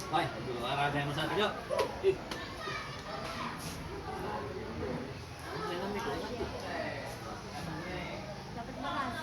Woi, olahraga yang satu yuk. Ih. Jangan mikir lagi. Dapat beras.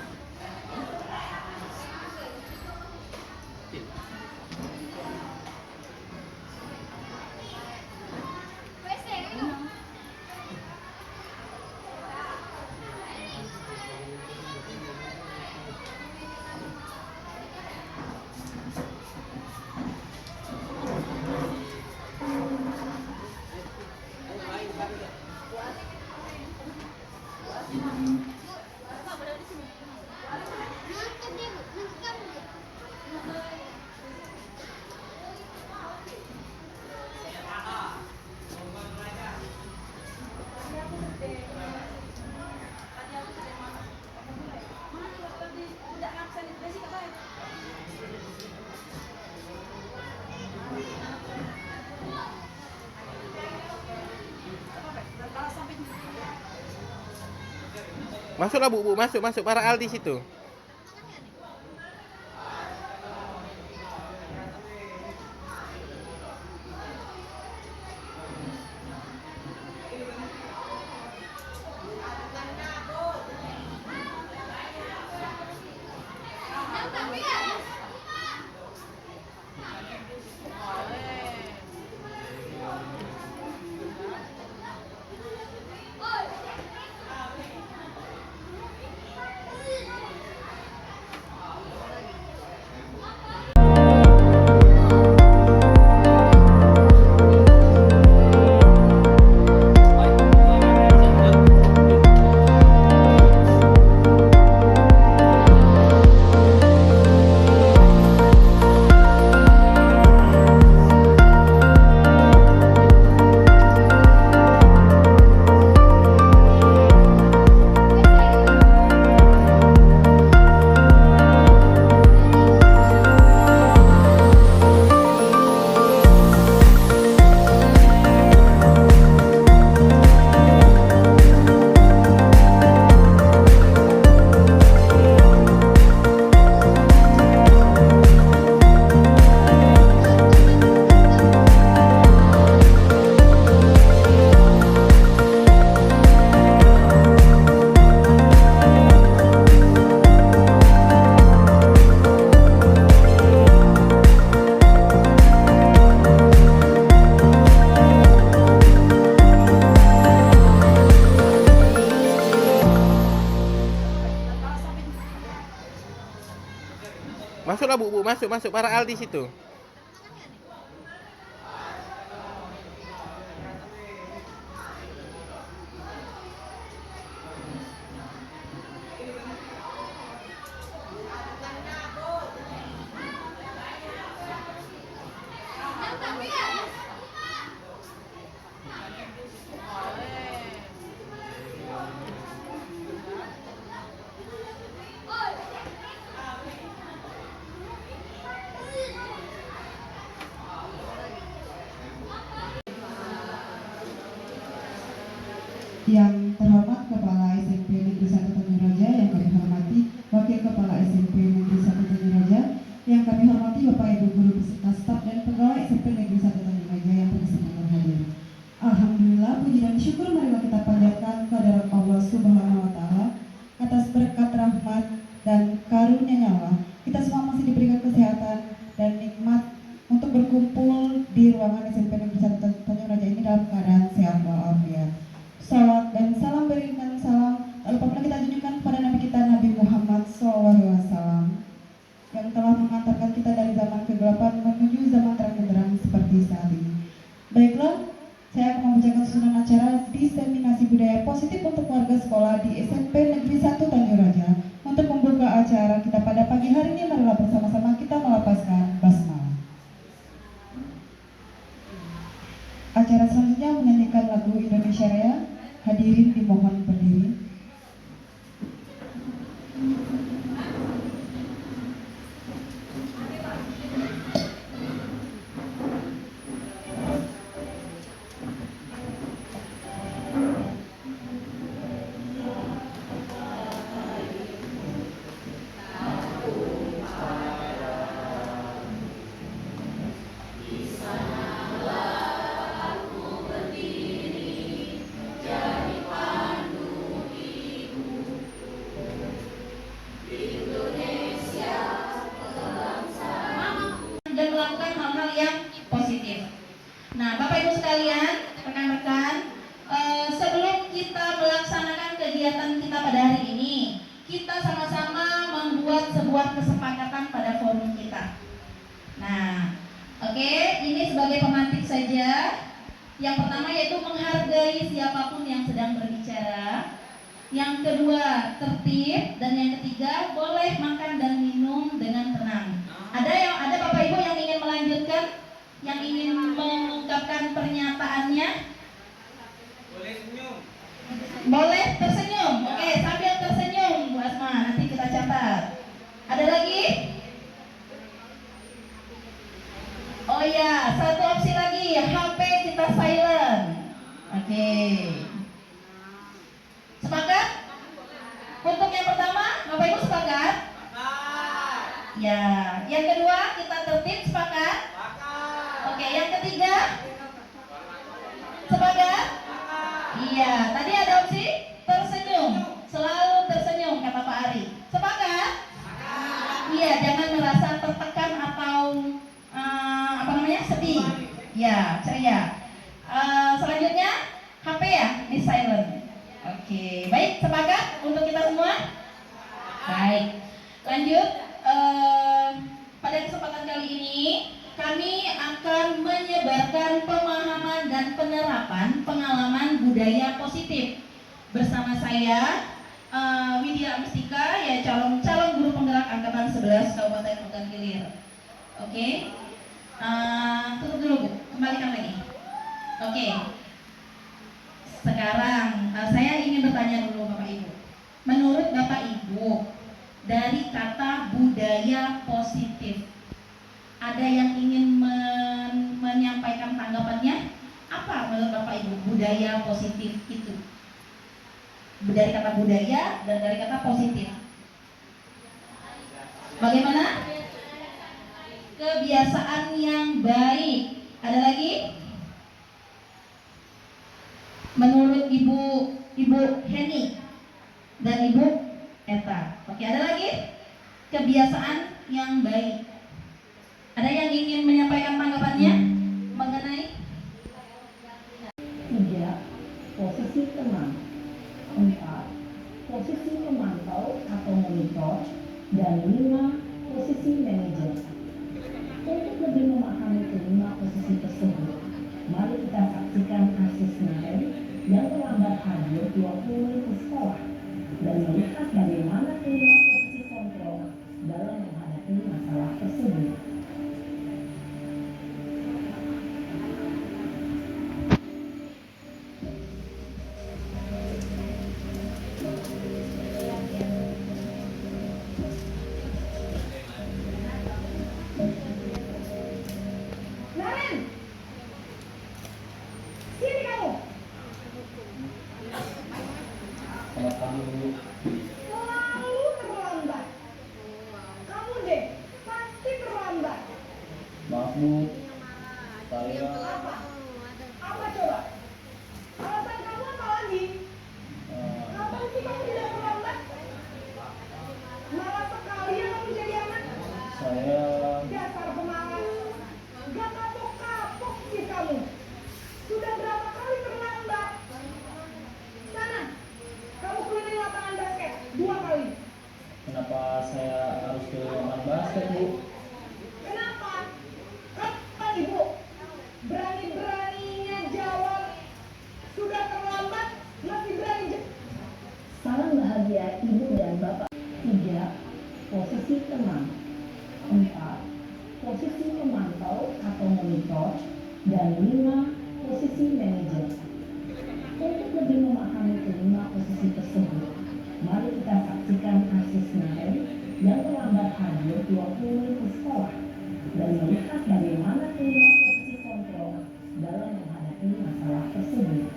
Masuklah bu, masuk para Al di situ. Woi, olahraga yang satu yuk. Masuklah bu, masuk para Al di situ. Yang terhormat Kepala SMP Negeri 1 Tanjung Raja, yang kami hormati Wakil Kepala SMP Negeri 1 Tanjung Raja, yang kami hormati Bapak Ibu Guru beserta staf dan pegawai SMP Negeri 1 Tanjung Raja yang berkesempatan hadir. Alhamdulillah, puji dan syukur marilah kita panjatkan kehadirat Allah Subhanahu wa Ta'ala atas berkat rahmat dan karunia-Nya Allah. Kita semua masih diberikan kesehatan dan nikmat untuk berkumpul di ruangan SMP Negeri 1 Tanjung Raja ini dalam keadaan sehat walafiat. Salawat dan salam berikan salam tak lupa pula kita tunjukkan kepada Nabi kita Nabi Muhammad SAW yang telah mengantarkan kita dari zaman kegelapan menuju zaman terang benderang seperti saat ini. Baiklah, saya akan membacakan susunan acara diseminasi budaya positif untuk warga sekolah di SMP Negeri 1 Tanjung Raja. Untuk membuka acara kita pada pagi hari ini, marilah bersama-sama kita melapaskan basmalah. Acara selanjutnya menyanyikan lagu Indonesia Raya. Hadirin dimohon berdiri. Bisa sebuah kesepakatan pada forum kita. Nah, oke, ini sebagai pemantik saja. Yang pertama yaitu menghargai siapapun yang sedang berbicara. Yang kedua, tertib, dan yang ketiga, boleh makan dan minum dengan tenang. Ada Bapak Ibu yang ingin melanjutkan, yang ingin mengungkapkan pernyataannya? Boleh senyum. Boleh tersenyum. Oke, sambil tersenyum Bu Asma, nanti kita catat. Ada lagi? Oh ya, satu opsi lagi, HP kita silent. Oke. Sepakat? Untuk yang pertama, Bapak Ibu sepakat? Ya, yang kedua kita tertib, sepakat? Oke, yang ketiga? Sepakat? Iya, tadi ada opsi tersenyum, selalu tersenyum kata Pak Ari. Sepakat? Iya, jangan merasa tertekan atau sedih. Ya, ceria. Selanjutnya HP ya, di silent. Oke, baik, sepakat untuk kita semua? Baik, lanjut. Pada kesempatan kali ini kami akan menyebarkan pemahaman dan penerapan pengalaman budaya positif bersama saya Widya Mustika, ya calon guru penggerak angkatan 11 Kabupaten Ogan Ilir. Oke, tutup dulu Bu, kembalikan lagi. Oke, sekarang saya ingin bertanya dulu Bapak Ibu. Menurut Bapak Ibu, dari kata budaya positif, ada yang ingin menyampaikan tanggapannya? Apa menurut Bapak Ibu budaya positif itu? Dari kata budaya dan dari kata positif. Bagaimana? Kebiasaan yang baik. Ada lagi? Menurut Ibu Heni dan Ibu Eta. Oke, ada lagi? Kebiasaan yang baik. Ada yang ingin menyampaikan tanggapannya mengenai? 3. Posisi teman. 4. Posisi pemantau atau monitor. Dan 5. Posisi manajer. Untuk lebih memahami kelima posisi tersebut, mari kita saksikan Asis Nahem yang terlambat hadir 20 menit ke sekolah dan melihat bagaimana kelima posisi kontrol dalam menghadapi masalah tersebut. Selalu terlambat. Kamu deh pasti terlambat. Maaf Bu, saya Apa coba? Alasan kamu apa lagi? Kapan sih kamu tidak terlambat? Malas sekali ya kamu jadi anak. saya Dasar pemalas. Gak kapok-kapok sih kamu. Sudah berapa kali terlambat? Sana, kamu keliling lapangan basket 2 kali. kenapa saya harus ke lapangan basket Bu? Kenapa? Kata ibu, berani-beraninya jawab. Sudah terlambat, masih berani jawab. Salam bahagia ibu dan bapak. 3. Posisi teman. 4. Posisi pemantau atau monitor. Dan 5. Posisi manajer. Untuk lebih memahami kelima posisi tersebut, mari kita saksikan Asis Nahem yang terlambat hadir 20 menit ke sekolah dan melihat bagaimana kelima posisi kontrol dalam menghadapi masalah tersebut.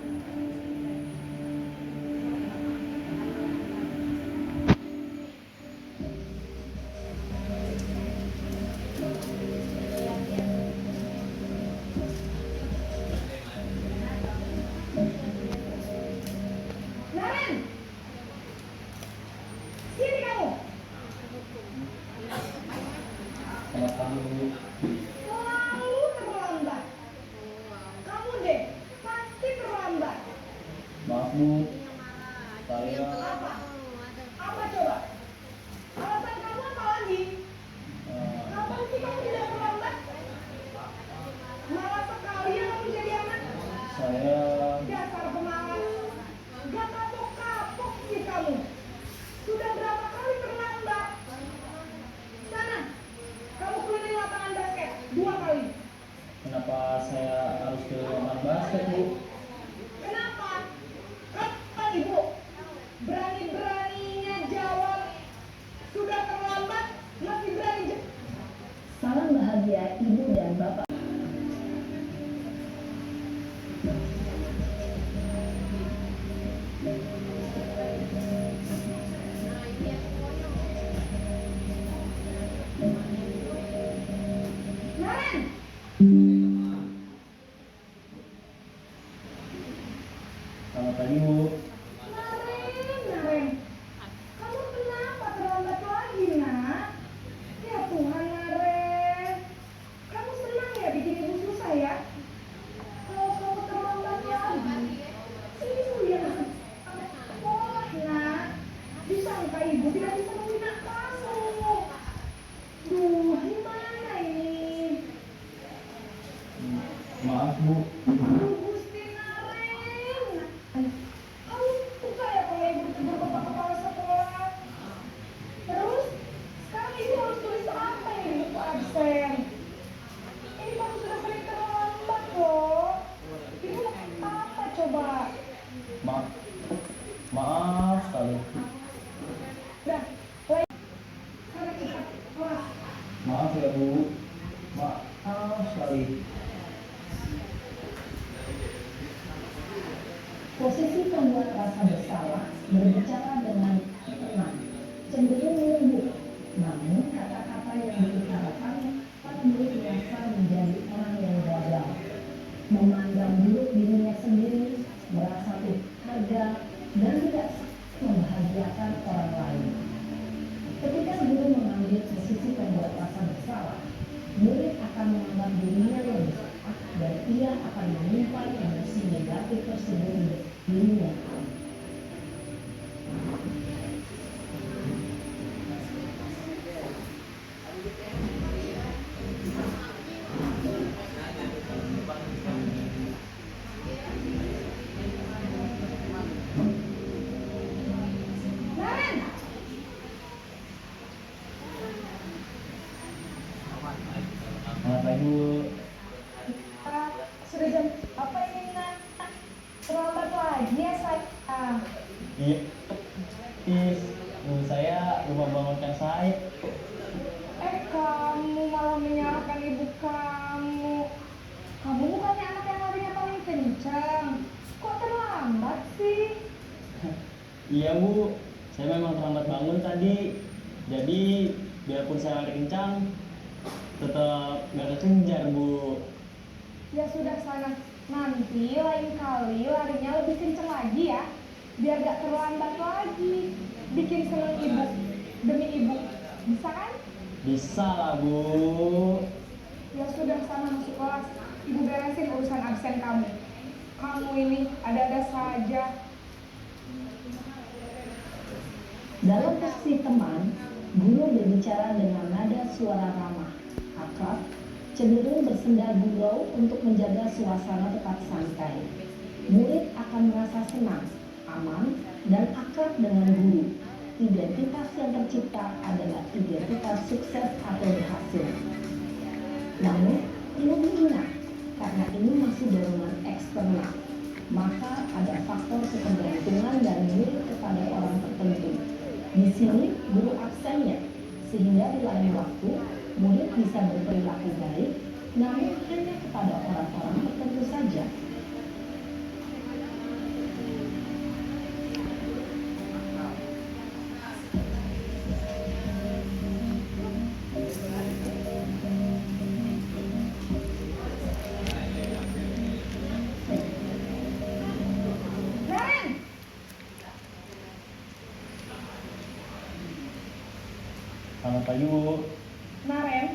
Naren, sini kamu. Selamat pagi Bu. Selalu terlambat. Kamu deh pasti terlambat. Maaf Bu, saya Apa? Apa coba? Alasan kamu apa lagi? bahagia ibu dan bapak. Naren, Selamat pagi Bu. Naren, kamu kenapa terlambat lagi, nak? Ya Tuhan, Naren, kamu senang ya bikin ibu susah ya? Kalau kamu terlambat lagi, ibu yang sekolah, nak. Disangka ibu tidak bisa membina kamu. Duh, gimana ini? Maaf Bu. Aduh, Gusti Naren. Kamu suka ya kalau ibu ditegur bapak kepala sekolah? Terus, sekarang ibu harus tulis apa ini di buku absen? Ini kamu sudah sering terlambat loh. Ibu apa coba? Maaf. Maaf sekali. Udah, baik. Sana cepat kelas. Maaf ya Bu. Maaf sekali. Posisi pembuat rasa bersalah berbicara dengan tenang, cenderung lembut, namun kata-kata yang diutarakan pada murid merasa menjadi orang yang gagal, memandang buruk dirinya sendiri, merasa harga dan tidak membahagiakan orang lain. Ketika guru mengambil posisi pembuat rasa bersalah, murid akan menganggap dirinya lebih salah dan ia akan menyimpan emosi negatif tersebut di dirinya. Naren, Selamat pagi Bu. sudah jam apa ini, nak? Terlambat lagi ya, saya. Iya. Bu, saya lupa bangunkan saya. Kamu malah menyalahkan ibu kamu. Kamu bukannya anak yang larinya paling kencang. Kok terlambat sih? Iya Bu, saya memang terlambat bangun tadi. Jadi biarpun saya lari kencang, tetap nggak kekejar Bu. Ya sudah sana. Nanti lain kali larinya lebih kencang lagi ya. Biar gak terlambat lagi. Bikin seneng ibu. Demi ibu. Bisa kan? Bisa lah Bu. Ya sudah sana masuk kelas. Ibu beresin urusan absen kamu. Kamu ini ada-ada saja. Dalam posisi teman, guru berbicara dengan nada suara ramah, akrab, cenderung bersenda gurau untuk menjaga suasana tetap santai. Murid akan merasa senang, aman, dan akrab dengan guru. Identitas yang tercipta adalah identitas sukses atau berhasil. Namun, perlu diingat, karena ini masih dorongan eksternal, maka ada faktor ketergantungan dari murid kepada orang tertentu. Di sini, guru absennya, sehingga di lain waktu, murid bisa berperilaku baik, namun hanya kepada orang-orang tertentu saja. Naren! Selamat pagi Bu. Naren,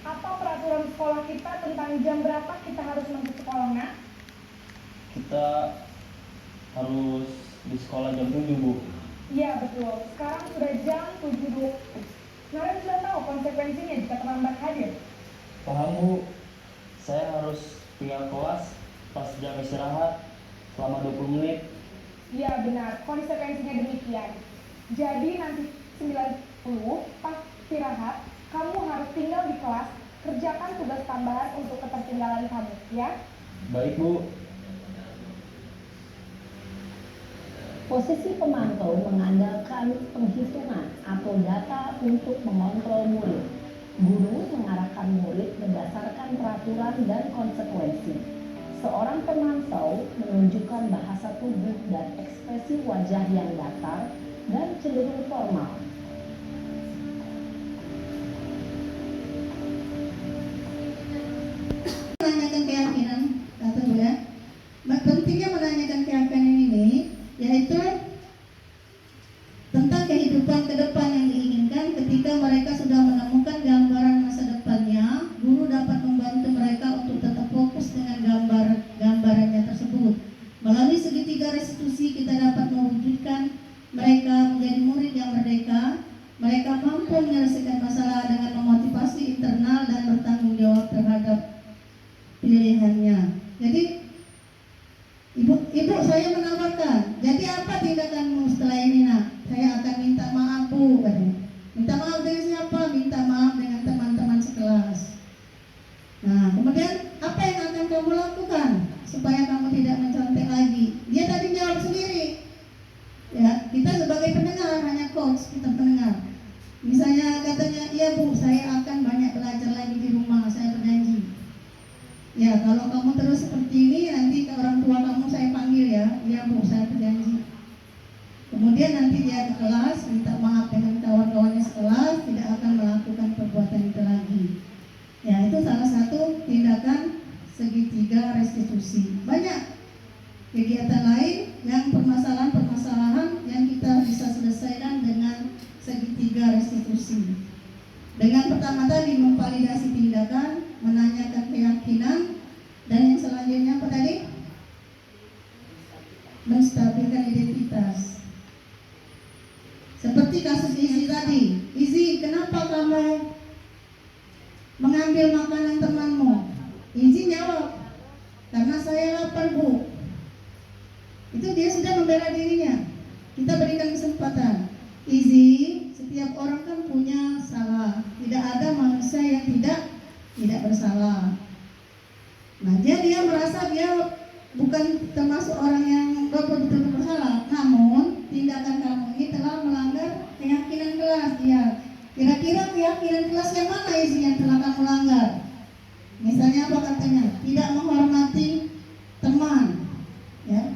apa peraturan sekolah kita tentang jam berapa kita harus masuk sekolah, nak? Kita harus di sekolah jam 7 Bu. Iya betul, sekarang sudah jam 7.20. Naren sudah tahu konsekuensinya jika terlambat hadir. Paham Bu, saya harus tinggal kelas pas jam istirahat selama 20 menit. Iya benar, konsekuensinya demikian. Jadi nanti 9.10 pas istirahat, kamu harus tinggal di kelas, kerjakan tugas tambahan untuk ketertinggalan kamu, ya? Baik Bu. Posisi pemantau mengandalkan penghitungan atau data untuk mengontrol murid. Guru mengarahkan murid berdasarkan peraturan dan konsekuensi. Seorang pemantau menunjukkan bahasa tubuh dan ekspresi wajah yang datar dan cenderung formal. Menanyakan keyakinan, kata ya. Pentingnya menanyakan keyakinan ini, yaitu tentang kehidupan ke depan yang diinginkan. Ketika mereka sudah menemukan gambaran masa depannya, guru dapat membantu mereka untuk tetap fokus dengan gambarannya tersebut. Melalui segitiga restitusi kita dapat mewujudkan mereka menjadi murid yang merdeka. Mereka mampu menyelesaikan masalah dengan memotivasi internal dan bertanggung jawab terhadap pilihannya. Jadi ibu saya menawarkan, jadi apa tindakanmu setelah ini nak? Saya akan minta maaf bu. Minta maaf dengan siapa? Minta maaf dengan teman-teman sekelas. Nah kemudian apa yang akan kamu lakukan supaya kamu tidak mencontek lagi? Dia tadi jawab sendiri. Ya, kita sebagai pendengar, hanya coach, kita pendengar. Misalnya katanya, iya bu, saya akan banyak belajar lagi di rumah, saya berjanji. Ya, kalau kamu terus seperti ini, nanti ke orang tua kamu saya panggil ya. Iya bu, saya berjanji. Kemudian nanti dia ke kelas, minta maaf dengan kawan-kawannya sekelas, tidak akan melakukan perbuatan itu lagi. Ya, itu salah satu tindakan segitiga restitusi. Banyak kegiatan lain yang permasalahan-permasalahan yang kita bisa selesaikan dengan segitiga restitusi. Dengan pertama tadi memvalidasi tindakan, menanyakan keyakinan, dan yang selanjutnya apa tadi? Menstabilkan identitas. Seperti kasus Izzy tadi. Izzy, kenapa kamu mengambil makanan temanmu? Izzy jawab, karena saya lapar bu. Itu dia sudah membela dirinya. Kita berikan kesempatan. Izzy, setiap orang kan punya salah. Tidak ada manusia yang tidak bersalah. Nah, dia merasa dia bukan termasuk orang yang betul-betul bersalah. Namun, tindakan kamu ini telah melanggar keyakinan kelas dia. Kira-kira keyakinan kelas yang mana Izzy yang telah kamu langgar? Misalnya apa katanya? Tidak menghormati teman. Ya.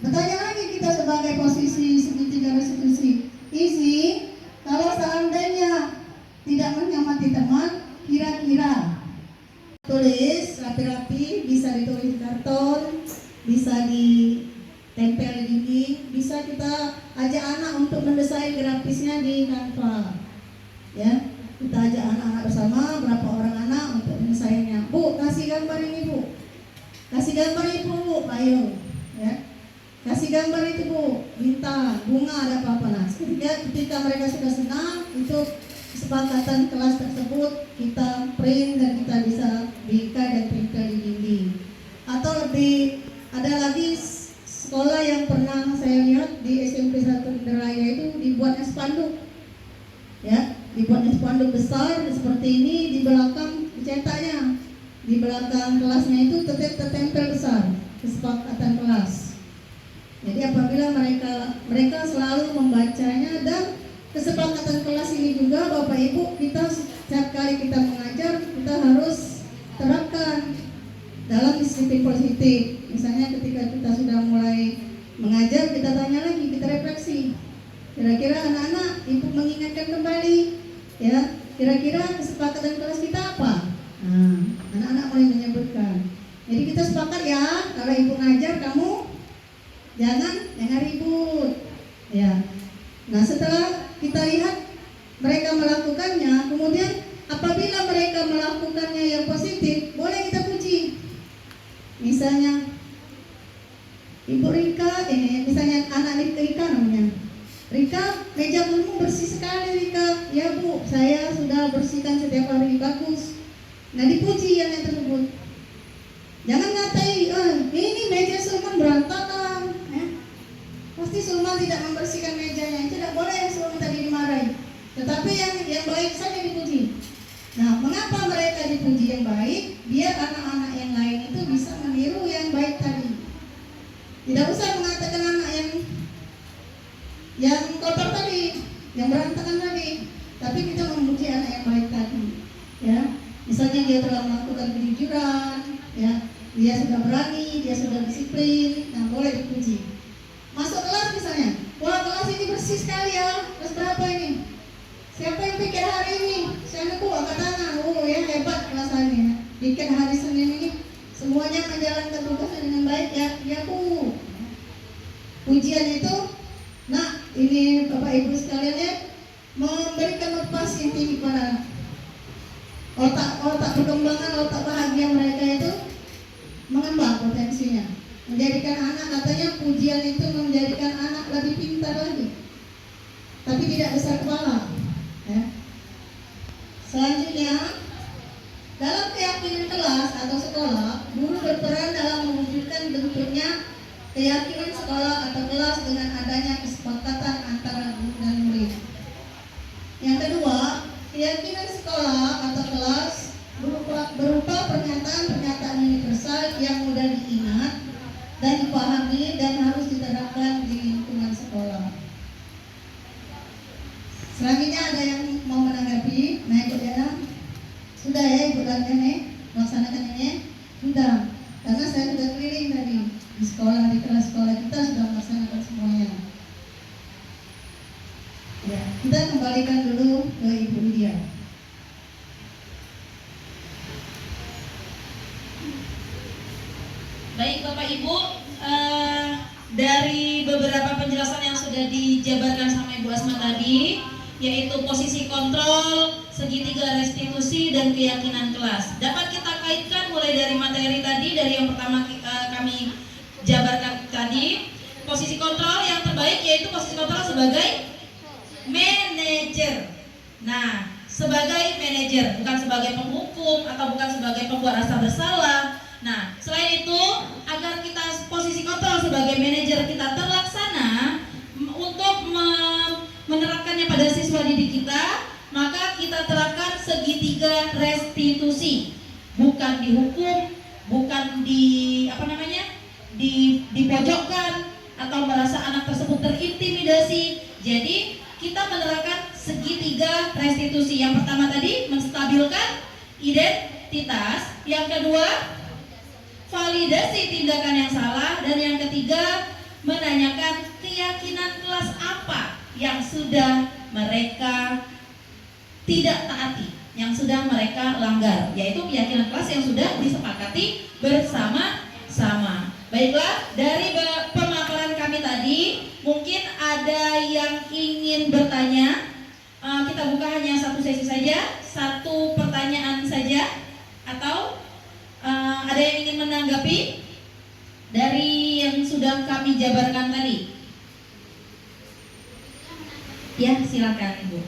Bertanya lagi kita sebagai posisi segitiga restitusi. Izzy, kalau seandainya tidak menghormati teman, kira-kira tulis rapi-rapi, bisa ditulis di karton, bisa ditempel di dinding, bisa kita ajak anak untuk mendesain grafisnya di Canva. Ya, kita ajak anak-anak bersama, berapa orang anak untuk mendesainnya. Bu, kasih gambar ini bu, kasih gambar itu bu, ayo, ya. Kasih gambar itu bu, bintang, bunga, ada apa-apa. Nah, ketika mereka sudah senang, itu kesepakatan kelas tersebut kita print dan kita bisa bingkai dan tempel di dinding. Atau lebih, ada lagi sekolah yang pernah saya lihat di SMP 1 Indralaya itu dibuatnya spanduk. Ya, dibuatnya spanduk besar seperti ini, di belakang dicetaknya. Di belakang kelasnya itu tertempel besar kesepakatan kelas. Jadi apabila mereka selalu membacanya, dan kesepakatan kelas ini juga Bapak Ibu, kita setiap kali kita mengajar kita harus terapkan dalam disiplin positif. Misalnya ketika kita sudah mulai mengajar, kita tanya lagi, kita refleksi. Kira-kira anak-anak Ibu mengingatkan kembali, ya, kira-kira kesepakatan kelas kita apa? Nah, anak-anak mulai menyebutkan. Jadi kita sepakat ya, kalau Ibu ngajar kamu jangan ribut, ya. Nah, setelah kita lihat mereka melakukannya, kemudian apabila mereka melakukannya yang positif, boleh kita puji. Misalnya, Ibu Rika, misalnya anak Rika namanya. Rika, meja kamu bersih sekali Rika. Ya Bu, saya sudah bersihkan setiap hari, bagus. Nah, dipuji yang tersebut. Jangan ngatai, ini meja Sulman berantakan. Pasti Sulman tidak membersihkan mejanya. Tidak boleh yang Sulman tadi dimarahi. Tetapi yang baik saja dipuji. Nah, mengapa mereka dipuji yang baik? Biar anak-anak yang lain itu bisa meniru yang baik tadi. Tidak usah mengatakan anak yang kotor tadi, yang berantakan tadi. Tapi kita memuji anak yang baik tadi. ya. Misalnya dia telah melakukan kejujuran, ya, dia sudah berani, dia sudah disiplin, nah boleh dipuji. Masuk kelas misalnya, wah kelas ini bersih sekali ya, kelas berapa ini? Siapa yang bikin hari ini? Saya aku angkat tangan, oh ya hebat kelas hari ini. Bikin hari Senin ini semuanya menjalankan tugasnya dengan baik ya, ya Bu. Pujian itu, nah ini Bapak Ibu sekalian ya, memberikan motivasi yang tinggi pada otak perkembangan, otak bahagia mereka itu mengembang potensinya. Menjadikan anak, katanya pujian itu menjadikan anak lebih pintar lagi, tapi tidak besar kepala. Ya. Selanjutnya, dalam keyakinan kelas atau sekolah, guru berperan dalam mewujudkan bentuknya keyakinan sekolah atau kelas dengan adanya kesepakatan antara guru dan murid. Yang kedua, keyakinan sekolah atau kelas berupa pernyataan-pernyataan universal yang mudah diingat dan dipahami dan harus diterapkan di lingkungan sekolah. Selanjutnya ada yang mau menanggapi? Nah Ibu Diana, sudah ya Ibu Diana melaksanakan ini? Sudah, karena saya sudah keliling tadi di sekolah, di kelas sekolah kita sudah melaksanakan semuanya. Ya, kita kembalikan dulu ke Ibu Lydia. Baik Bapak Ibu, dari beberapa penjelasan yang sudah dijabarkan sama Ibu Asma tadi, yaitu posisi kontrol, segitiga restitusi, dan keyakinan kelas, dapat kita kaitkan mulai dari materi tadi, dari yang pertama kami jabarkan tadi. Posisi kontrol yang terbaik yaitu posisi kontrol sebagai manajer. Nah, sebagai manajer, bukan sebagai penghukum atau bukan sebagai pembuat rasa bersalah. Nah, selain itu, agar kita posisi kontrol sebagai manajer kita terlaksana untuk menerapkannya pada siswa didik kita, maka kita terapkan segitiga restitusi. Bukan dihukum, bukan dipojokkan atau merasa anak tersebut terintimidasi. Jadi, kita menerapkan segitiga restitusi. Yang pertama tadi menstabilkan identitas, yang kedua validasi tindakan yang salah, dan yang ketiga menanyakan keyakinan kelas apa yang sudah mereka tidak taati, yang sudah mereka langgar, yaitu keyakinan kelas yang sudah disepakati bersama-sama. Baiklah, dari pemaparan kami tadi, mungkin ada yang ingin bertanya. Kita buka hanya satu sesi saja, satu pertanyaan saja, atau ada yang ingin menanggapi dari yang sudah kami jabarkan tadi? Ya, silakan Ibu.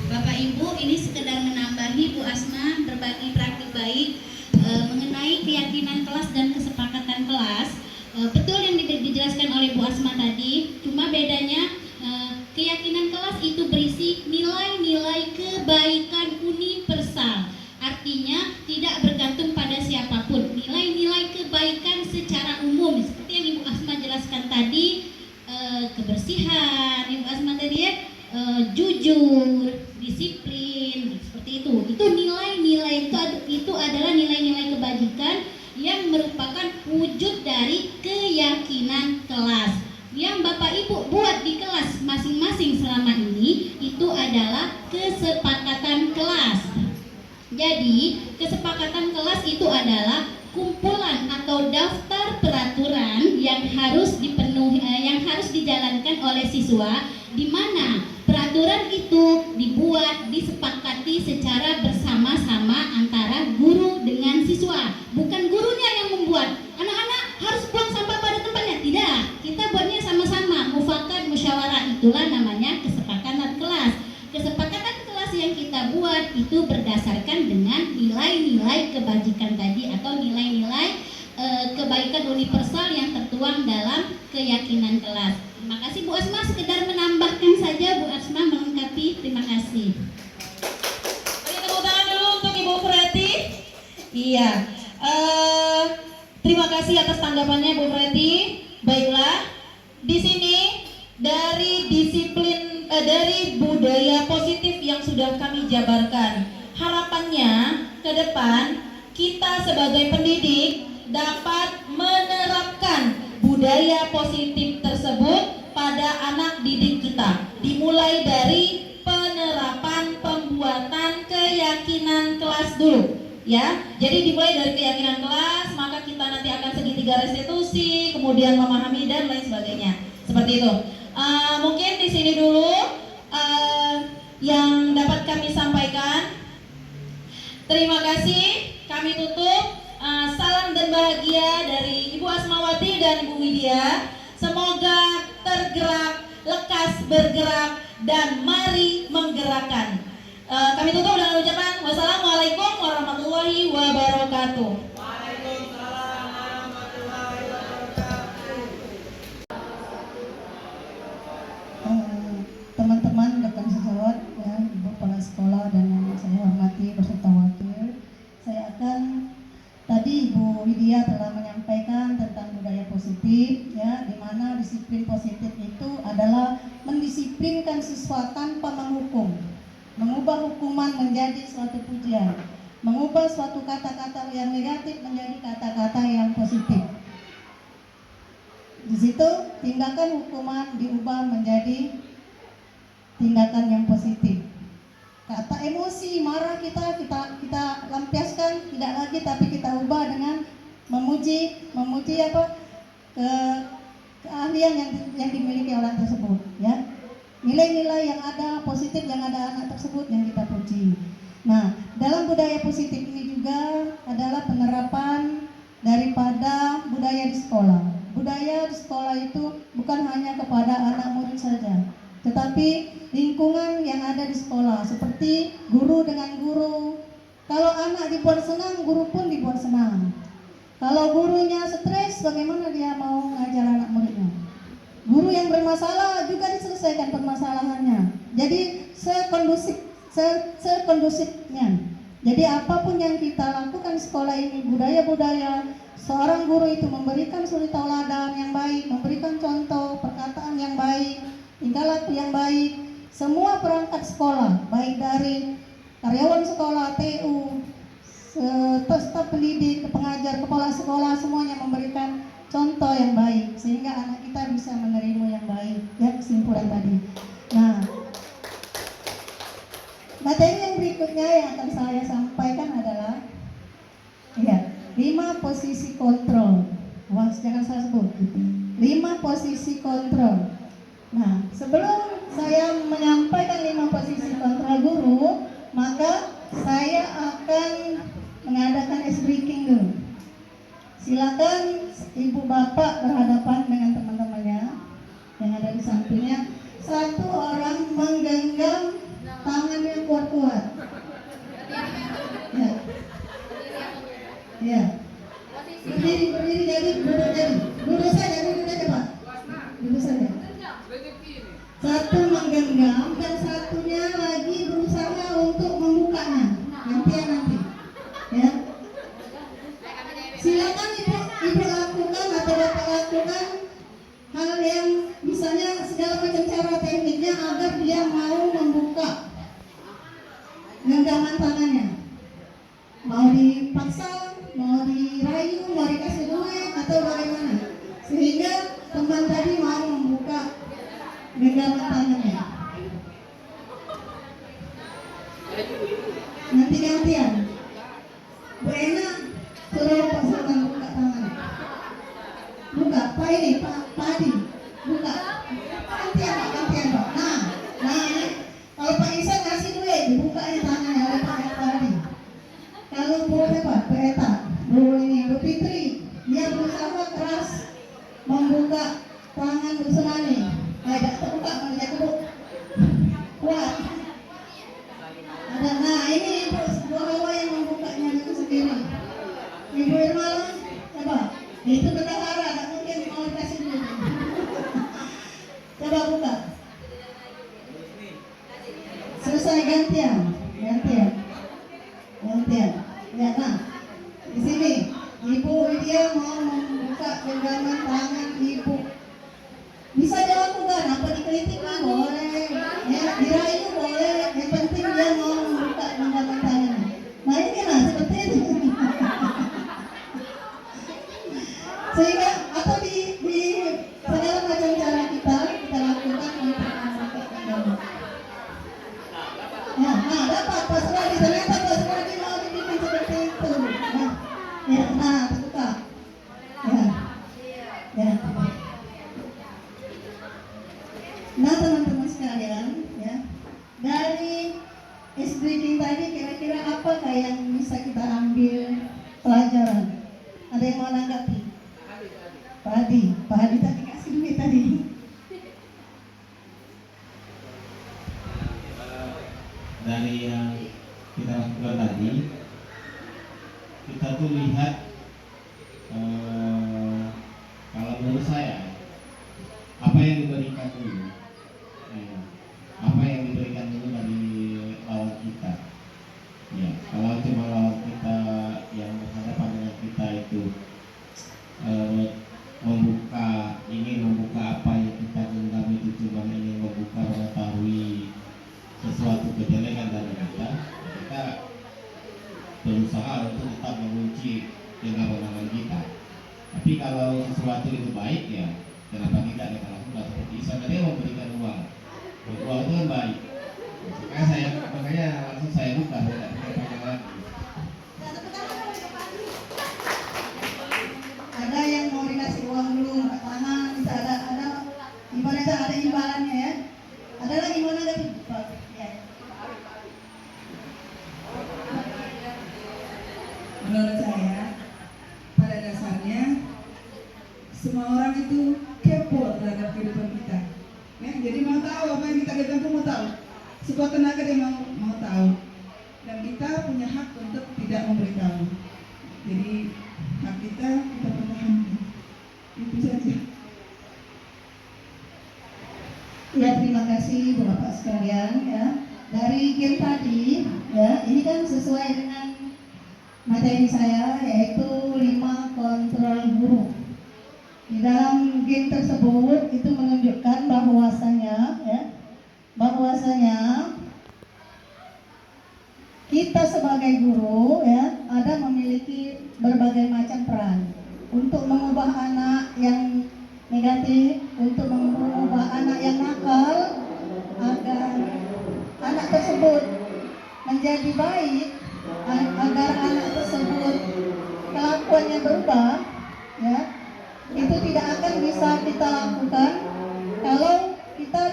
Bapak Ibu, ini sekedar menambahi Bu Asma berbagi praktik baik mengenai keyakinan kelas dan kesepakatan kelas. Betul yang dijelaskan oleh Bu Asma tadi, cuma bedanya keyakinan kelas itu berisi nilai-nilai kebaikan universal. Artinya tidak bergantung pada siapapun, nilai-nilai kebaikan secara umum seperti yang Ibu Asma jelaskan tadi, kebersihan, Ibu Asma tadi ya, jujur, disiplin, seperti itu. Itu nilai-nilai itu adalah nilai-nilai kebajikan yang merupakan wujud dari keyakinan kelas. Yang Bapak Ibu buat di kelas masing-masing selama ini itu adalah kesepakatan kelas. Jadi, kesepakatan kelas itu adalah kumpulan atau daftar peraturan yang harus dipenuhi, yang harus dijalankan oleh siswa, di mana peraturan itu dibuat, disepakati secara bersama-sama antara guru dengan siswa. Bukan gurunya yang membuat, anak-anak harus buang sampah pada tempatnya. Tidak, kita buatnya sama-sama, mufakat, musyawarah, itulah namanya kesepakatan kelas. Kesepakatan kelas yang kita buat itu berdasarkan dengan nilai-nilai kebajikan tadi atau nilai-nilai kebaikan universal yang tertuang dalam keyakinan kelas. Terima kasih Bu Asma, sekedar menambahkan saja Bu Asma melengkapi. Terima kasih. Beri tepuk tangan dulu untuk Ibu Freti. Iya, terima kasih atas tanggapannya Bu Freti. Baiklah, di sini dari disiplin dari budaya positif yang sudah kami jabarkan. Harapannya ke depan kita sebagai pendidik dapat menerapkan budaya positif tersebut pada anak didik kita. Dimulai dari penerapan pembuatan keyakinan kelas dulu, ya. Jadi dimulai dari keyakinan kelas, maka kita nanti akan segitiga restitusi, kemudian memahami dan lain sebagainya. Seperti itu. Mungkin di sini dulu yang dapat kami sampaikan. Terima kasih. Kami tutup. Salam dan bahagia dari Ibu Asmawati dan Ibu Widya. Semoga tergerak, lekas bergerak, dan mari menggerakkan. Kami tutup dengan ucapan wassalamualaikum warahmatullahi wabarakatuh. Waalaikumsalam warahmatullahi wabarakatuh. Teman-teman rekan sejawat, ya, Ibu Kepala Sekolah dan yang saya hormati beserta wakil, saya akan tadi Ibu Widya telah menyampaikan tentang budaya positif, ya, di mana disiplin positif itu adalah mendisiplinkan siswa tanpa menghukum, mengubah hukuman menjadi suatu pujian, mengubah suatu kata-kata yang negatif menjadi kata-kata yang positif. Di situ tindakan hukuman diubah menjadi tindakan yang positif. Kata emosi, marah kita lampiaskan tidak lagi, tapi kita ubah dengan memuji apa keahlian yang dimiliki orang tersebut, ya. Nilai-nilai yang ada positif yang ada anak tersebut yang kita puji. Nah, dalam budaya positif ini juga adalah penerapan daripada budaya di sekolah. Budaya di sekolah itu bukan hanya kepada anak murid saja, tetapi lingkungan yang ada di sekolah, seperti guru dengan guru. Kalau anak dibuat senang, guru pun dibuat senang. Kalau gurunya stres, bagaimana dia mau ngajar anak muridnya? Guru yang bermasalah juga diselesaikan permasalahannya. Jadi sekondusifnya. Jadi apapun yang kita lakukan di sekolah ini, budaya-budaya, seorang guru itu memberikan suri tauladan yang baik, memberikan contoh perkataan yang baik, tingkah laku yang baik. Semua perangkat sekolah, baik dari karyawan sekolah, TU, staf pendidik, pengajar, kepala sekolah, semuanya memberikan contoh yang baik sehingga anak kita bisa menerima yang baik. Ya, kesimpulan tadi. Nah, materi yang berikutnya yang akan saya sampaikan adalah 5 posisi kontrol. Wah, jangan saya sebut. 5 posisi kontrol. Nah, sebelum saya menyampaikan 5 posisi kontrol guru, maka saya akan mengadakan ice breaking dulu. Silakan ibu bapak berhadapan dengan teman-temannya yang ada di sampingnya. Satu orang menggenggam tangannya kuat-kuat. Ya. Ya. Berdiri jadi duduk jadi. Duduk saja Pak. Duduk saja. Satu menggenggam dan satunya lagi berusaha untuk membukanya. Nanti. Ya. Silakan ibu lakukan atau bapak lakukan hal yang misalnya segala macam cara tekniknya agar dia mau membuka genggaman tangannya. Mau dipaksa, mau dirayu, mau dikasih duit atau bagaimana, sehingga teman tadi mau membuka genggaman tangannya. Nanti gantian. Bu Ena suruh Pak Sultan buka tangan. Buka, Pak ini, Pak Adi, buka. Gantian Pak. Nah ini kalau Pak Isa kasih duit, dibukanya tangannya oleh Pak Adi. Kalau Bu Eta, Bu Fitri, dia berusaha keras membuka tangan Bu Sunani. Tidak terbuka, menjadi kebuk. Kuat. Nah ini Bu Hawa yang membukanya dengan sendiri. Ibu Irma, coba. Itu berkara, tidak mungkin mau dikasih duit. Coba buka. Selesai gantian. Ya, nah, di sini Ibu Widya mau membuka genggaman tangan Ibu. Bisa dilakukan, apa dikritik boleh. Ya, nah dapat Pak Suradi, ternyata Pak Suradi mau dipimpin seperti itu. Nah, ya, nah terbuka. Ya, ya. Nah teman-teman sekalian, ya dari breaking tadi kira-kira apakah yang bisa kita ambil pelajaran? Ada yang mau menanggapi? Pak Hadi tadi kasih duit tadi. Dari yang kita lakukan tadi, kita tuh lihat kalau menurut saya apa yang diberikan dulu, apa yang diberikan dulu dari lawan kita. Ya, kalau cuma lawan kita yang berhadapan dengan kita itu ingin membuka apa yang kita genggam, itu cuma ingin membuka mengetahui sesuatu kejelekan dari kita berusaha untuk tetap mengunci genggaman kita. Tapi kalau sesuatu itu baik, ya kenapa tidak kita lakukan? Seperti sebenarnya memberikan uang itu kan baik. Makanya langsung saya buka, tidak pakai lagi. Ada yang mau dikasih uang dulu, tangan bisa ada ibaratnya ada imbalannya ya. Ada lagi mau nanggapi? Ya. Menurut saya, pada dasarnya semua orang itu kepo terhadap kehidupan kita. Ya, jadi mau tahu apa yang kita genggam, mau tahu. Sekuat tenaga dia mau tahu. Dan kita punya hak untuk tidak memberitahu. Jadi hak kita pertahankan. Itu saja. Ya, terima kasih Bapak sekalian ya. Dari game tadi ya, ini kan sesuai dengan materi saya, yaitu 5 kontrol guru. Di dalam game tersebut itu menunjukkan bahwasanya kita sebagai guru ya ada memiliki berbagai macam peran untuk mengubah anak yang negatif, untuk mengubah anak yang nakal agar anak tersebut menjadi baik, agar anak tersebut kelakuannya berubah ya. Itu tidak akan bisa kita lakukan kalau kita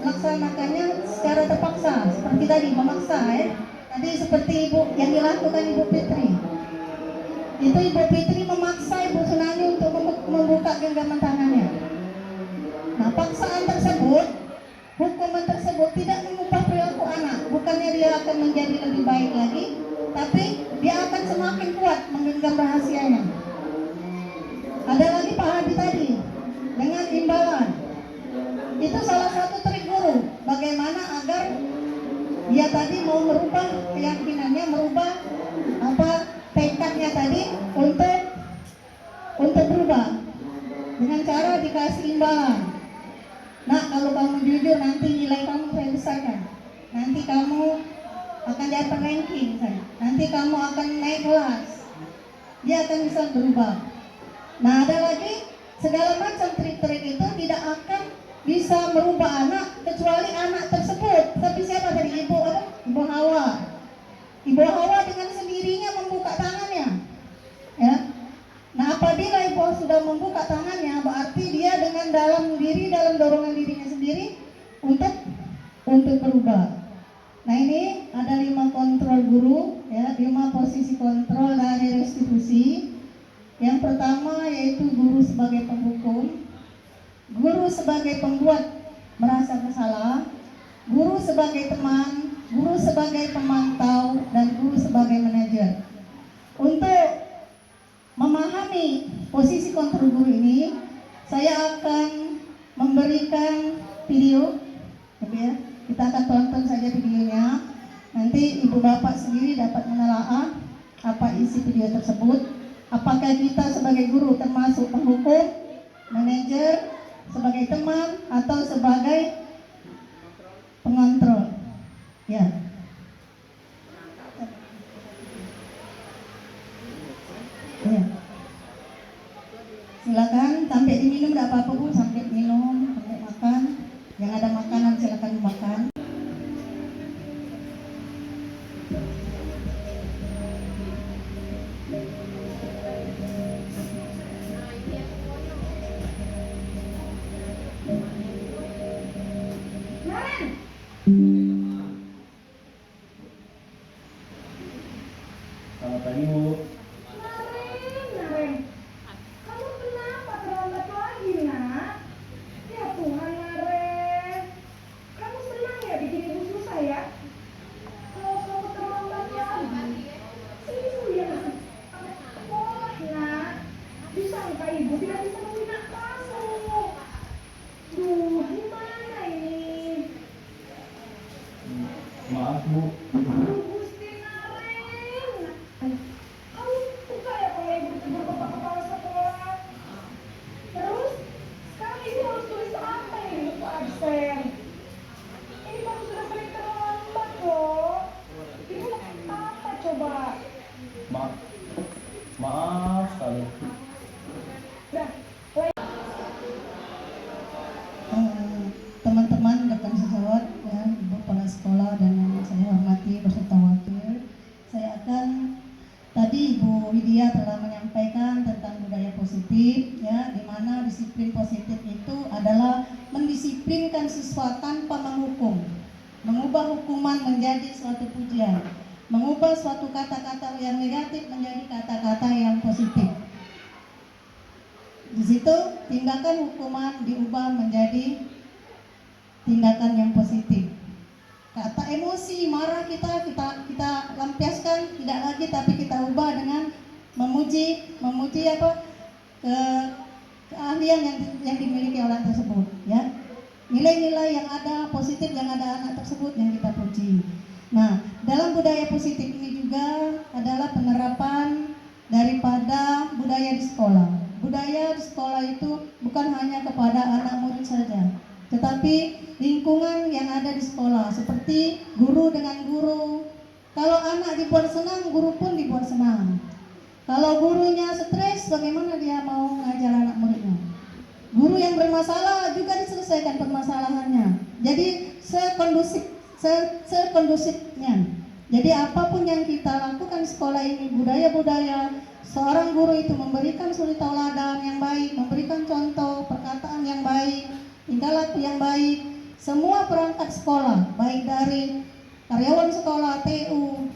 melaksanakannya secara terpaksa, seperti tadi memaksa ya. Tadi seperti yang dilakukan Ibu Fitri. Itu Ibu Fitri memaksa Ibu Sunani untuk membuka genggaman tangannya. Nah, paksaan tersebut, hukuman tersebut tidak mengubah perilaku anak. Bukannya dia akan menjadi lebih baik lagi, tapi dia akan semakin kuat menggenggam rahasianya. Ada lagi Pak Hadi tadi dengan imbalan. Itu salah satu trik guru, bagaimana agar dia tadi mau merubah keyakinannya, merubah tekadnya tadi untuk berubah dengan cara dikasih imbalan. Nah, kalau kamu jujur nanti nilai kamu saya besarkan. Nanti kamu akan dapat ranking, nanti kamu akan naik kelas. Dia akan bisa berubah. Nah, ada lagi segala macam trik-trik itu tidak akan bisa merubah anak kecuali anak tersebut. Tapi siapa tadi? Ibu Hawa. Ibu Hawa dengan sendirinya membuka tangannya. Ya. Nah, apabila ibu sudah membuka tangannya, berarti dia dengan dalam dorongan dirinya sendiri untuk berubah. Nah, ini ada 5 kontrol guru, ya, 5 posisi kontrol dari restitusi. Yang pertama yaitu guru sebagai penghukum, guru sebagai pembuat merasa bersalah, guru sebagai teman, guru sebagai pemantau, dan guru sebagai manajer. Untuk memahami posisi kontrol guru ini, saya akan memberikan video, ya. Kita akan tonton saja videonya. Nanti ibu bapak sendiri dapat menelaah apa isi video tersebut. Apakah kita sebagai guru termasuk penghukum, manajer, sebagai teman, atau sebagai pengontrol? Ya. Ya. Silakan sampai diminum, tidak apa-apa Bu, sampai minum, sampai makan. Yang ada makanan silakan makan. Selamat pagi, Bu. Naren, kamu kenapa terlambat lagi, nak? Ya Tuhan, Naren. Kamu senang ya bikin ibu susah ya? Kalau kamu terlambat lagi, ibu yang sekolah, nak. Disangka ibu tidak bisa membina kamu. Duh, gimana ini? Maaf, Bu. Duh, Gusti Naren. Kamu suka ya kalau ibu ditegur bapak kepala sekolah? Terus, sekarang ibu harus tulis apa nih di buku absen? Ini kamu sudah sering terlambat loh. Ibu apa coba? Maaf sekali. Dah, Teman-teman rekan sejawat, ya, ibu kepala sekolah dan yang saya hormati beserta wakil, saya akan tadi Ibu Widya telah menyampaikan tentang budaya positif, ya, di mana disiplin positif itu adalah mendisiplinkan siswa tanpa menghukum, mengubah hukuman menjadi suatu pujian, mengubah suatu kata-kata yang negatif menjadi kata-kata yang positif. Di situ tindakan hukuman diubah menjadi tindakan yang positif. Kata emosi, marah kita lampiaskan tidak lagi, tapi kita ubah dengan memuji apa keahlian yang dimiliki orang tersebut, ya. Nilai-nilai yang ada positif yang ada anak tersebut yang kita puji. Nah, dalam budaya positif ini juga adalah penerapan daripada budaya di sekolah. Budaya di sekolah itu bukan hanya kepada anak murid saja, tetapi lingkungan yang ada di sekolah, seperti guru dengan guru. Kalau anak dibuat senang, guru pun dibuat senang. Kalau gurunya stres, bagaimana dia mau mengajar anak muridnya? Guru yang bermasalah juga diselesaikan permasalahannya. Jadi sekondusifnya. Jadi apapun yang kita lakukan di sekolah ini, budaya-budaya, seorang guru itu memberikan suri tauladan yang baik, memberikan contoh perkataan yang baik, tingkah laku yang baik. Semua perangkat sekolah, baik dari karyawan sekolah, TU,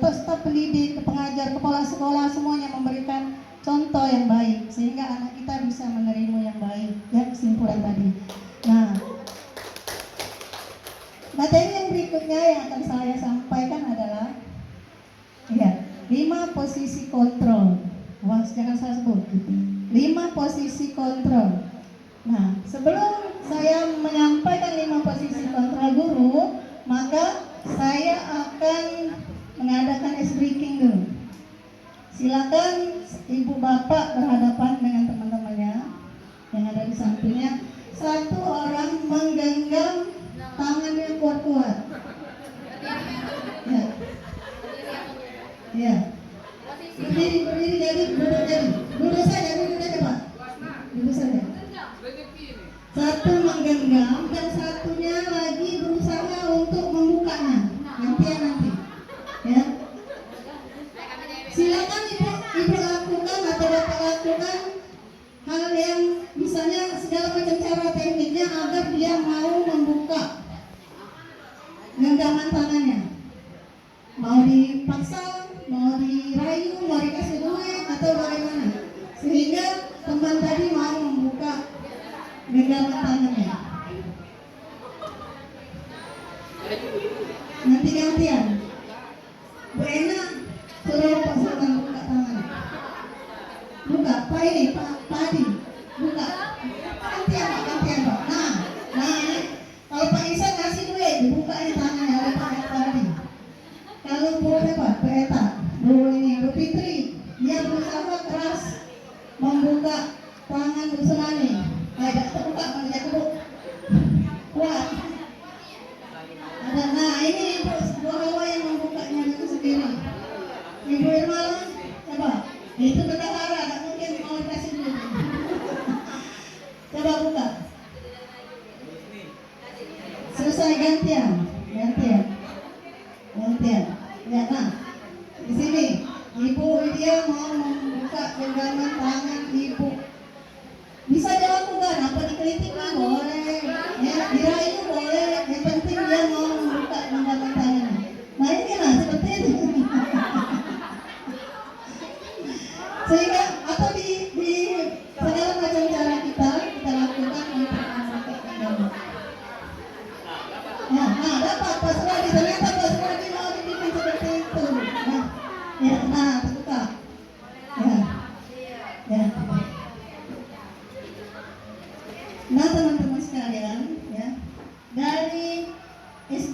staf pendidik, pengajar, kepala sekolah, semuanya memberikan contoh yang baik sehingga anak kita bisa menerima yang baik. Ya, kesimpulan tadi. Nah, materi yang berikutnya yang akan saya sampaikan adalah 5 posisi kontrol. Wah, jangan saya sebut. 5 posisi kontrol. Nah, sebelum saya menyampaikan 5 posisi kontrol guru, maka saya akan mengadakan ice breaking dulu. Silakan ibu bapak berhadapan dengan teman-temannya yang ada di sampingnya. Satu orang menggenggam tangannya kuat-kuat. Ya. Ya. Berdiri jadi, duduk jadi. Duduk saja Pak. Duduk saja. Satu menggenggam dan satunya lagi berusaha untuk membukanya. Nanti. Ya. Silakan ibu lakukan atau bapak lakukan hal yang misalnya segala macam cara tekniknya agar dia mau membuka genggaman tangannya. Mau dipaksa, mau dirayu, mau dikasih duit atau bagaimana, sehingga teman tadi mau membuka genggaman tangannya. Nanti gantian. Bu Ena suruh Pak Sultan buka tangannya. Buka, Pak ini, Pak Adi, buka. Gantian Pak. Nah ini, kalau Pak Isan ngasih duit, dibuka ini tangannya oleh Pak Adi. Kalau Bu Eta, Bu Fitri, dia berusaha keras membuka tangan Bu Sunani. Tidak terbuka, menjadi Bu kuat. Nah ini Bu Hawa yang membukanya dengan sendiri.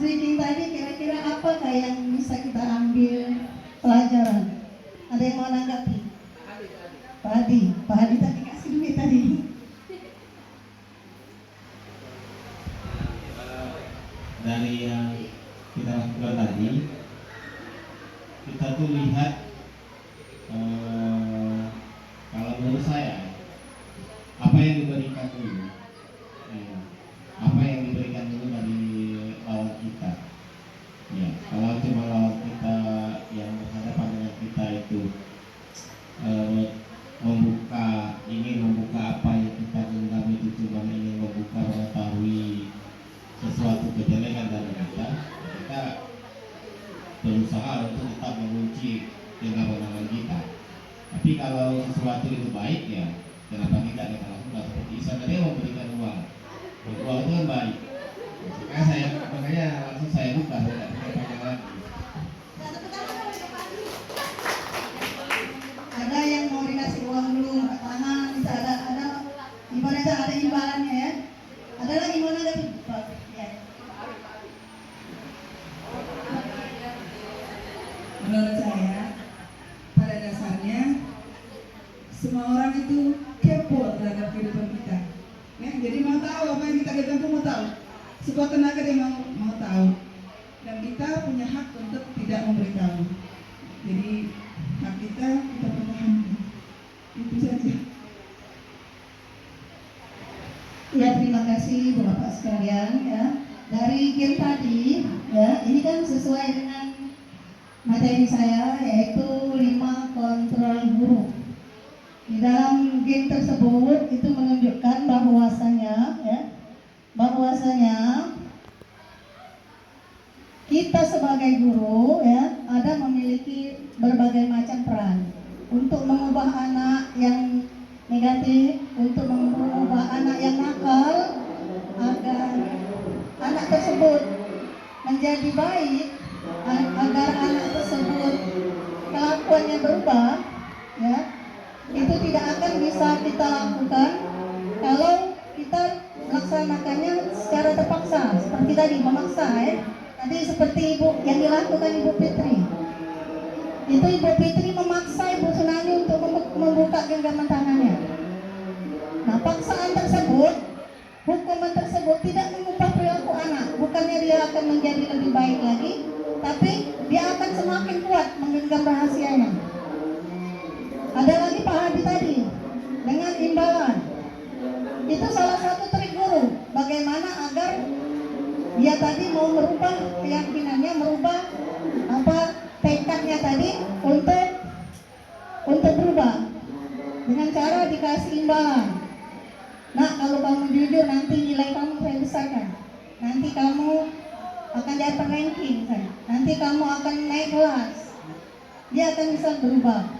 speaking tadi kira-kira apakah yang bisa kita ambil pelajaran? Ada yang mau menanggapi? Pak Hadi tadi kasih duit tadi. Dari yang kita lakukan tadi, kita tuh lihat kalau menurut saya apa yang diberikan dulu, apa yang diberikan dulu dari lawan kita. Ya, kalau cuma lawan kita yang berhadapan dengan kita itu ingin membuka apa yang kita genggam, itu cuma ingin membuka mengetahui sesuatu kejelekan dari kita berusaha untuk tetap mengunci genggaman kita. Tapi kalau sesuatu itu baik, ya kenapa tidak kita lakukan? Seperti Isa tadi memberikan uang itu kan baik. Makanya langsung saya buka, tidak panjang lagi. Ada yang mau dikasih uang dulu, angkat tangan, bisa ada ibaratnya ada imbalannya ya. Ada lagi mau nanggapi? Ya. Menurut saya, pada dasarnya semua orang itu kepo terhadap kehidupan kita. Ya, jadi mau tahu apa yang kita kehidupan itu mau tahu. Sekuat tenaga dia mau tahu. Dan kita punya hak untuk tidak memberitahu. Jadi hak kita pertahankan. Itu saja. Ya, terima kasih Bapak sekalian ya. Dari game tadi ya, ini kan sesuai dengan materi saya, yaitu 5 kontrol guru. Di dalam game tersebut itu menunjukkan bahwasanya kita sebagai guru ya ada memiliki berbagai macam peran untuk mengubah anak yang negatif, untuk mengubah anak yang nakal agar anak tersebut menjadi baik, agar anak tersebut kelakuannya berubah ya. Itu tidak akan bisa kita lakukan kalau kita melaksanakannya secara terpaksa, seperti tadi memaksa ya. Tadi seperti yang dilakukan Ibu Fitri. Itu Ibu Fitri memaksa Ibu Sunani untuk membuka genggaman tangannya. Nah, paksaan tersebut, hukuman tersebut tidak mengubah perilaku anak. Bukannya dia akan menjadi lebih baik lagi, tapi dia akan semakin kuat menggenggam rahasianya. Ada lagi Pak Hadi tadi dengan imbalan. Itu salah satu trik guru, bagaimana agar dia tadi mau merubah keyakinannya, merubah tekadnya tadi untuk berubah dengan cara dikasih imbalan. Nah, kalau kamu jujur nanti nilai kamu saya besarkan. Nanti kamu akan dapat ranking saya. Nanti kamu akan naik kelas. Dia akan bisa berubah.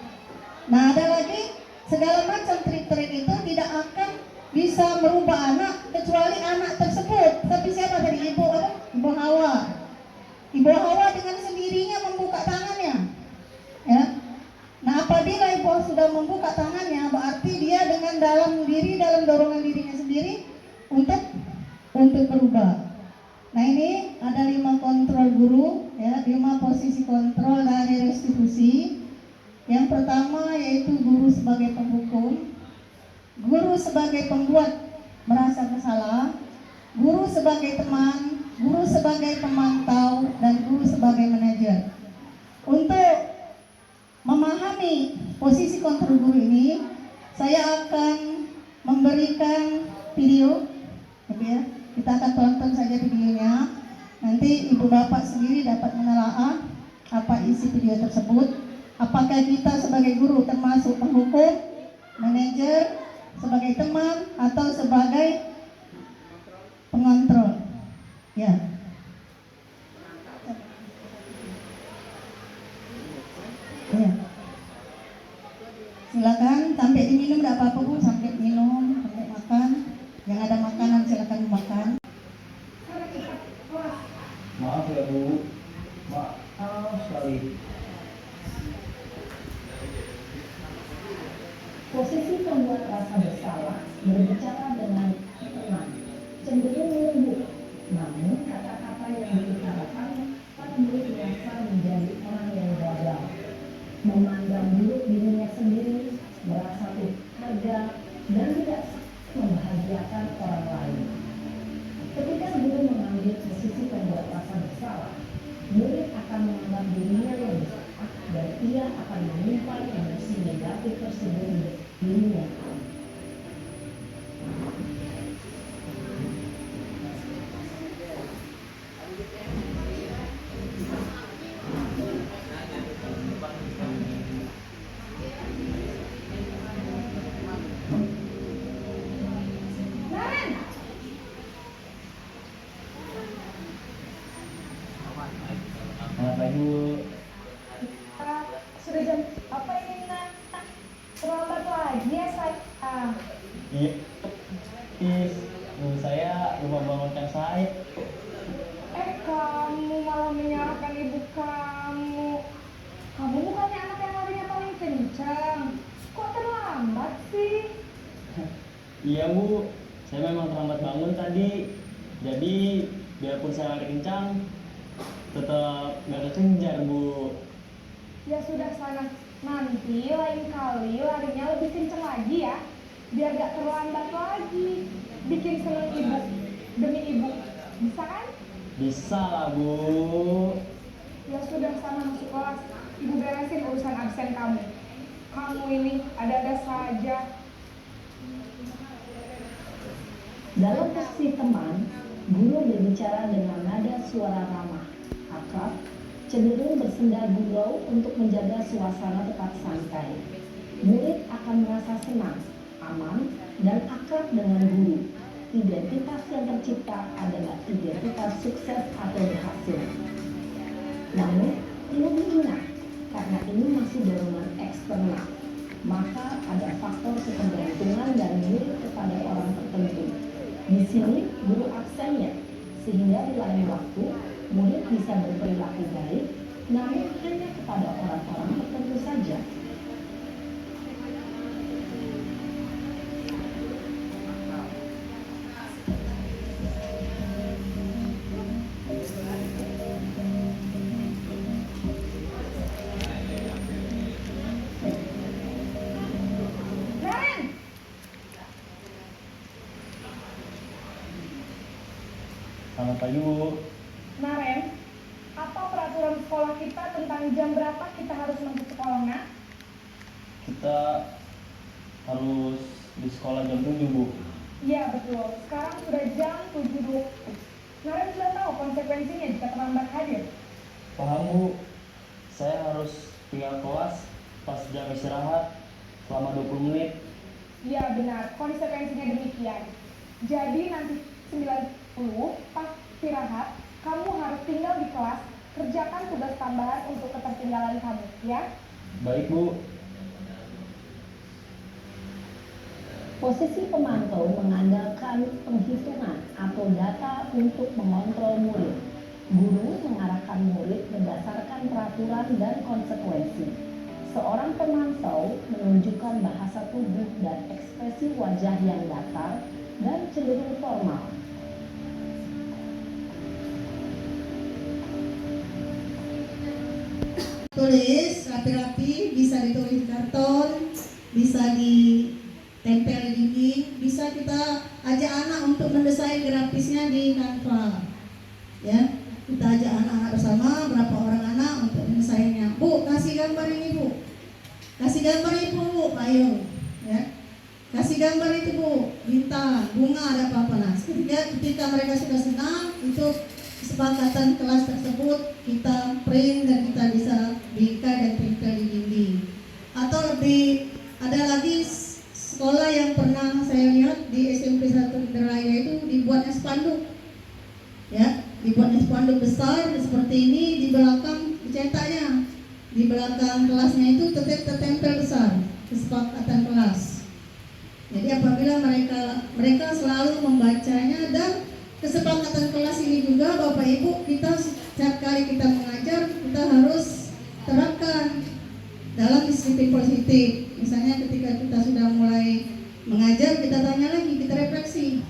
Nah, ada lagi segala macam trik-trik itu tidak akan bisa merubah anak kecuali anak tersebut. Tapi siapa tadi? Ibu Hawa. Ibu Hawa dengan sendirinya membuka tangannya. Ya. Nah, apabila ibu sudah membuka tangannya, berarti dia dengan dalam dorongan dirinya sendiri untuk berubah. Nah, ini ada 5 kontrol guru, ya, 5 posisi kontrol dari restitusi. Yang pertama yaitu guru sebagai penghukum, guru sebagai pembuat merasa bersalah, guru sebagai teman, guru sebagai pemantau, dan guru sebagai manajer. Untuk memahami posisi kontrol guru ini, saya akan memberikan video, ya. Kita akan tonton saja videonya. Nanti ibu bapak sendiri dapat menelaah apa isi video tersebut. Apakah kita sebagai guru termasuk penghukum, manajer, sebagai teman, atau sebagai pengontrol? Ya. Ya. Silakan, sampai diminum tidak apa-apa Bu, sampai minum, sampai makan. Yang ada makanan silakan makan. Maaf ya Bu, maaf sekali. Posisi pembuat rasa bersalah berbicara dengan tenang, cenderung lembut, namun kata-kata yang diutarakan murid akan menganggap dirinya lebih sehat dan ia akan menyimpan emosi negatif tersebut di dirinya. Naren, Selamat pagi Bu. sudah jam apa ini Nan? Terlambat lagi ya saya. Iya. Ibu saya lupa bangunkan saya. Kamu malah menyalahkan ibu kamu. Kamu bukannya anak yang larinya paling kencang. Kok terlambat sih? Iya Bu, saya memang terlambat bangun tadi. Jadi biarpun saya lari kencang, tetap nggak kekejar Bu. Ya sudah sana. Nanti lain kali larinya lebih kencang lagi ya. Biar gak terlambat lagi. Bikin seneng ibu. Demi ibu. Bisa kan? Bisa lah Bu. Ya sudah sana masuk kelas. Ibu beresin urusan absen kamu. Kamu ini ada-ada saja. Dalam posisi teman, guru berbicara dengan nada suara ramah, akrab, cenderung bersenda gurau untuk menjaga suasana tetap santai. Murid akan merasa senang, aman, dan akrab dengan guru. Identitas yang tercipta adalah identitas sukses atau berhasil. Namun, perlu diingat, karena ini masih dorongan eksternal, maka ada faktor ketergantungan dari murid kepada orang tertentu. Di sini, guru absennya, sehingga di lain waktu, murid bisa berperilaku baik, namun hanya kepada orang-orang tertentu saja. Naren! Selamat pagi Bu. Naren, apa peraturan sekolah kita tentang jam berapa kita harus masuk sekolah, nak? Kita harus di sekolah jam 7 Bu. Iya betul, sekarang sudah jam 7.20. Naren sudah tahu konsekuensinya jika terlambat hadir. Paham Bu, saya harus tinggal kelas pas jam istirahat selama 20 menit. Iya benar, konsekuensinya demikian. Jadi nanti 90 pas istirahat, kamu harus tinggal di kelas, kerjakan tugas tambahan untuk ketertinggalan kamu, ya? Baik Bu. Posisi pemantau mengandalkan penghitungan atau data untuk mengontrol murid. Guru mengarahkan murid berdasarkan peraturan dan konsekuensi. Seorang pemantau menunjukkan bahasa tubuh dan ekspresi wajah yang datar dan cenderung formal. Tulis rapi-rapi, bisa ditulis di karton, bisa ditempel di dinding, bisa kita ajak anak untuk mendesain grafisnya di Canva. Ya, kita ajak anak-anak bersama, berapa orang anak untuk mendesainnya. Bu, kasih gambar ini Bu, kasih gambar itu Bu, ayo, ya, kasih gambar itu Bu, bintang, bunga, ada apa-apa. Nah, ketika mereka sudah senang, itu kesepakatan kelas tersebut kita print dan kita bisa bingkai dan tempel di dinding. Atau lebih ada lagi sekolah yang pernah saya lihat di SMP 1 Indralaya itu dibuatnya spanduk, ya, dibuatnya spanduk besar seperti ini, di belakang dicetaknya, di belakang kelasnya itu tetap tertempel besar kesepakatan kelas. Jadi apabila mereka selalu membacanya, dan kesepakatan kelas ini juga Bapak Ibu, kita setiap kali kita mengajar kita harus terapkan dalam disiplin positif. Misalnya ketika kita sudah mulai mengajar, kita tanya lagi, kita refleksi.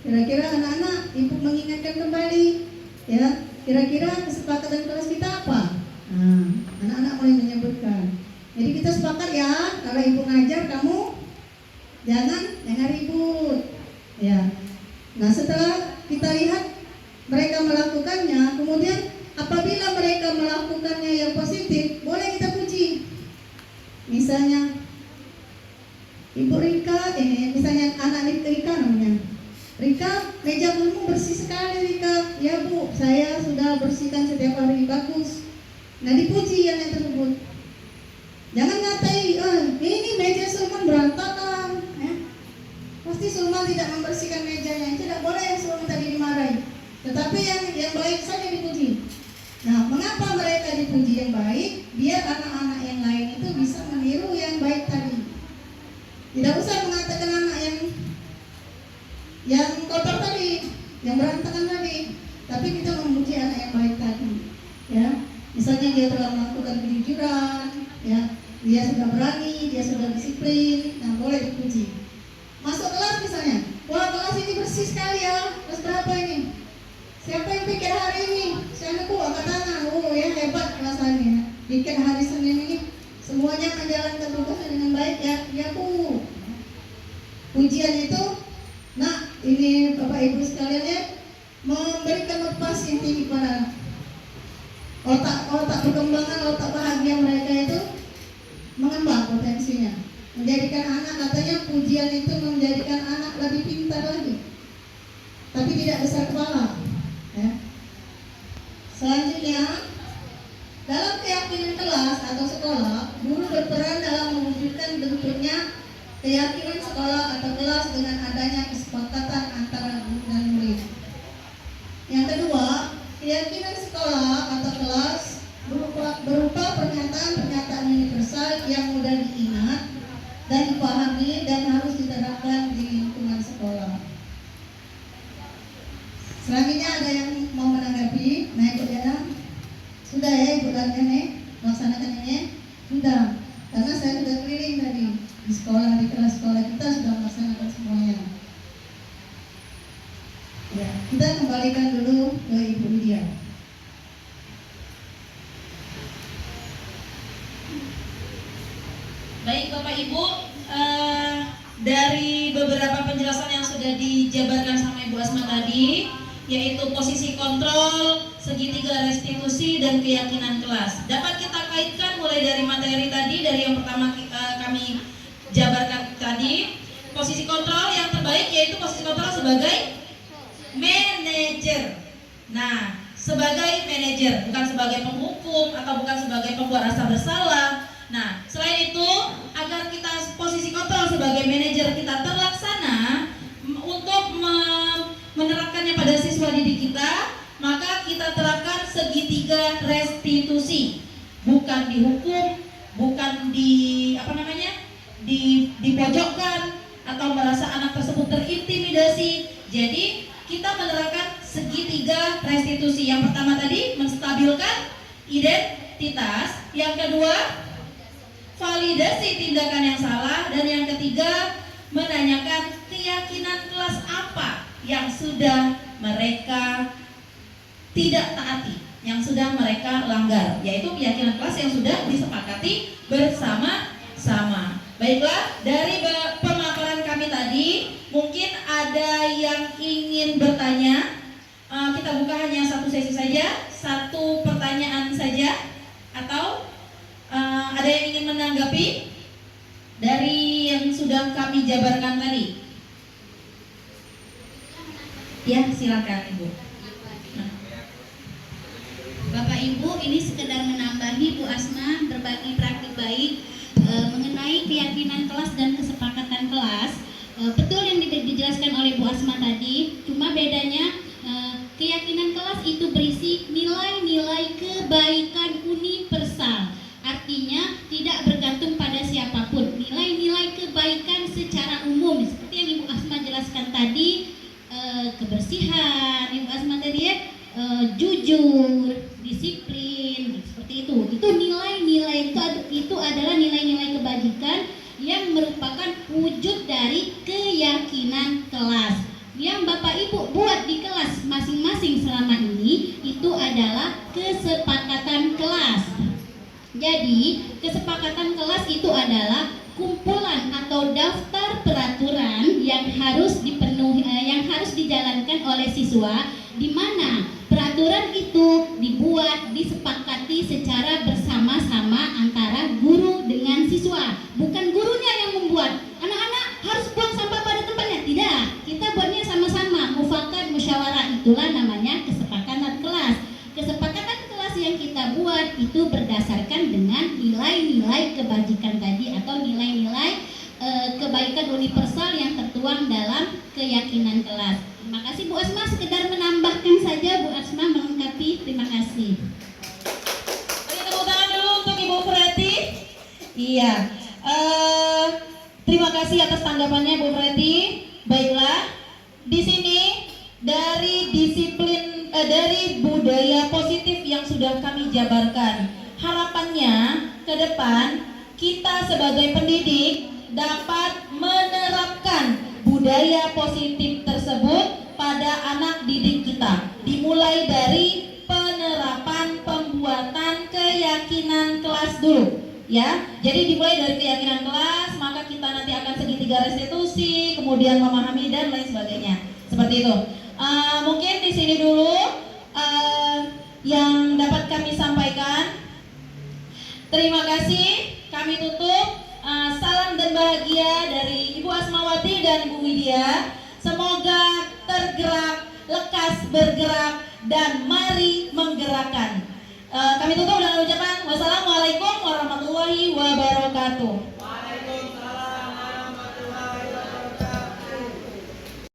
Kira-kira anak-anak Ibu mengingatkan kembali, ya, kira-kira kesepakatan kelas kita apa? Nah, anak-anak mulai menyebutkan. Jadi kita sepakat ya, kalau Ibu ngajar kamu jangan ribut, ya. Nah, setelah kita lihat mereka melakukannya, kemudian apabila mereka bersihkan setiap hari, bagus. Nah, dipuji yang tersebut. Jangan ngatai, ini meja Sulman berantakan, ya. Pasti Sulman tidak membersihkan mejanya. Tidak boleh yang Sulman tadi dimarahi. Tetapi yang baik saja dipuji. Nah, mengapa mereka dipuji yang baik? Biar anak-anak yang lain itu bisa meniru yang baik tadi. Tidak usah mengatakan anak yang kotor tadi, yang berantakan tadi, tapi kita memuji anak yang baik tadi, ya. Misalnya dia telah melakukan kejujuran, ya, dia sudah berani, dia sudah disiplin, nah boleh dipuji. Masuk kelas misalnya, wah kelas ini bersih sekali ya, kelas berapa ini? Siapa yang bikin hari ini? Siapa angkat tangan, ya hebat kelas hari ini. Bikin hari Senin ini semuanya menjalankan tugasnya dengan baik ya, ya Bu. Pujian itu, nah ini Bapak Ibu sekalian ya, memberikan motivasi yang tinggi pada otak perkembangan, otak bahagia mereka itu mengembang potensinya. Menjadikan anak, katanya pujian itu menjadikan anak lebih pintar lagi, tapi tidak besar kepala, ya. Selanjutnya, dalam keyakinan kelas atau sekolah, guru berperan dalam mewujudkan bentuknya keyakinan sekolah atau kelas dengan adanya kesepakatan antara guru dan murid. Yang kedua, keyakinan sekolah atau kelas berupa pernyataan-pernyataan universal yang mudah diingat dan dipahami dan harus diterapkan di lingkungan sekolah. Selanjutnya ada yang mau menanggapi? Nah, Ibu Diana, sudah ya Ibu Diana melaksanakan ini? Sudah, karena saya sudah keliling tadi di sekolah, di kelas sekolah kita sudah melaksanakan semuanya. Ya, kita kembalikan dulu ke Ibu Lydia. Baik Bapak Ibu, dari beberapa penjelasan yang sudah dijabarkan sama Ibu Asma tadi, yaitu posisi kontrol, segitiga restitusi, dan keyakinan kelas, dapat kita kaitkan mulai dari materi tadi, dari yang pertama kami jabarkan tadi. Posisi kontrol yang terbaik yaitu posisi kontrol sebagai manajer. Nah, sebagai manajer, bukan sebagai penghukum atau bukan sebagai pembuat rasa bersalah. Nah, selain itu, agar kita posisi kontrol sebagai manajer kita terlaksana untuk menerapkannya pada siswa didik kita, maka kita terapkan segitiga restitusi. Bukan dihukum, bukan dipojokkan atau merasa anak tersebut terintimidasi. Jadi, kita menerapkan segitiga restitusi. Yang pertama tadi menstabilkan identitas, yang kedua validasi tindakan yang salah, dan yang ketiga menanyakan keyakinan kelas apa yang sudah mereka tidak taati, yang sudah mereka langgar, yaitu keyakinan kelas yang sudah disepakati bersama-sama. Baiklah, dari pemaparan kami tadi, mungkin ada yang ingin bertanya. Kita buka hanya satu sesi saja, satu pertanyaan saja, atau ada yang ingin menanggapi dari yang sudah kami jabarkan tadi? Ya, silakan Ibu. Bapak Ibu, ini sekedar menambahi Bu Asma berbagi praktik baik mengenai keyakinan kelas dan kesepakatan kelas. Betul yang dijelaskan oleh Bu Asma tadi, cuma bedanya keyakinan kelas itu berisi nilai-nilai kebaikan universal. Artinya tidak bergantung pada siapapun, nilai-nilai kebaikan secara umum seperti yang Ibu Asma jelaskan tadi, kebersihan, Ibu Asma tadi ya, jujur, disiplin, seperti itu. Itu nilai-nilai itu adalah nilai-nilai kebajikan yang merupakan wujud dari keyakinan kelas. Yang Bapak Ibu buat di kelas masing-masing selama ini itu adalah kesepakatan kelas. Jadi, kesepakatan kelas itu adalah kumpulan atau daftar peraturan yang harus dipenuhi, yang harus dijalankan oleh siswa, di mana peraturan itu dibuat, disepakati secara bersama-sama antara guru dengan siswa. Bukan gurunya yang membuat, anak-anak harus buang sampah pada tempatnya. Tidak, kita buatnya sama-sama, mufakat, musyawarah. Itulah namanya kesepakatan kelas. kita buat itu berdasarkan dengan nilai-nilai kebajikan tadi atau nilai-nilai kebaikan universal yang tertuang dalam keyakinan kelas. Terima kasih Bu Asma, sekedar menambahkan saja Bu Asma melengkapi. Terima kasih. Beri tepuk tangan dulu untuk Ibu Freti. Iya. Terima kasih atas tanggapannya Bu Freti. Baiklah, di sini dari disiplin dari budaya positif yang sudah kami jabarkan, harapannya ke depan kita sebagai pendidik dapat menerapkan budaya positif tersebut pada anak didik kita, dimulai dari penerapan pembuatan keyakinan kelas dulu. Ya, jadi dimulai dari keyakinan kelas, maka kita nanti akan segitiga restitusi, kemudian memahami dan lain sebagainya. Seperti itu. Mungkin di sini dulu yang dapat kami sampaikan. Terima kasih. Kami tutup. Salam dan bahagia dari Ibu Asmawati dan Ibu Widya. Semoga tergerak, lekas bergerak, dan mari menggerakkan. Kami tutup dengan ucapan wassalamualaikum warahmatullahi wabarakatuh.